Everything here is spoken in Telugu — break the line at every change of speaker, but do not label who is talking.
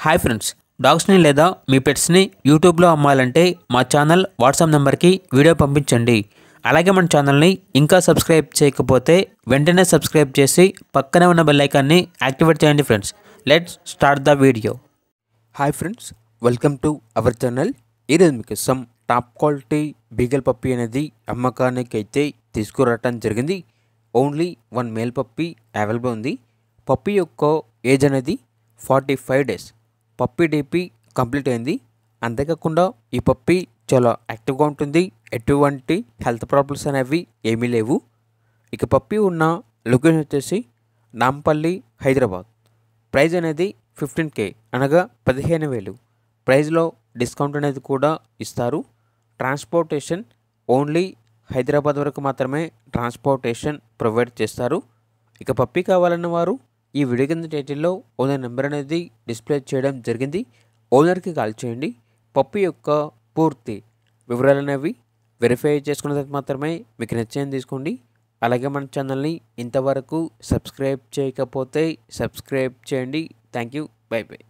హాయ్ ఫ్రెండ్స్, డాగ్స్ని లేదా మీ పెట్స్ని యూట్యూబ్లో అమ్మాలంటే మా ఛానల్ వాట్సాప్ నెంబర్కి వీడియో పంపించండి. అలాగే మన ఛానల్ని ఇంకా సబ్స్క్రైబ్ చేయకపోతే వెంటనే సబ్స్క్రైబ్ చేసి పక్కనే ఉన్న బెల్ ఐకాన్ని యాక్టివేట్ చేయండి friends. Let's start the video. Hi friends, welcome to our channel. ఈరోజు మీకు some top quality beagle puppy అనేది అమ్మకానికి అయితే తీసుకురావటం జరిగింది. ఓన్లీ 1 మేల్ పప్పీ అవైలబుల్ ఉంది. పప్పీ యొక్క ఏజ్ అనేది 45 డేస్. పప్పీ డీపీ కంప్లీట్ అయింది. అంతేకాకుండా ఈ పప్పీ చాలా యాక్టివ్గా ఉంటుంది. ఎటువంటి హెల్త్ ప్రాబ్లమ్స్ అనేవి ఏమీ లేవు. ఇక పప్పీ ఉన్న లొకేషన్ వచ్చేసి నాంపల్లి, హైదరాబాద్. ప్రైజ్ అనేది 15K అనగా 15,000. ప్రైజ్లో డిస్కౌంట్ అనేది కూడా ఇస్తారు. ట్రాన్స్పోర్టేషన్ ఓన్లీ హైదరాబాద్ వరకు మాత్రమే ట్రాన్స్పోర్టేషన్ ప్రొవైడ్ చేస్తారు. ఇక పప్పీ కావాలన్న వారు ఈ వీడియో కింద టైటిల్లో ఓనర్ నెంబర్ అనేది డిస్ప్లే చేయడం జరిగింది. ఓనర్కి కాల్ చేయండి. పప్పీ యొక్క పూర్తి వివరాలు అనేవి వెరిఫై చేసుకున్న తర్వాత మాత్రమే మీకు నచ్చేది తీసుకోండి. అలాగే మన ఛానల్ని ఇంతవరకు సబ్స్క్రైబ్ చేయకపోతే సబ్స్క్రైబ్ చేయండి. Thank you. By by.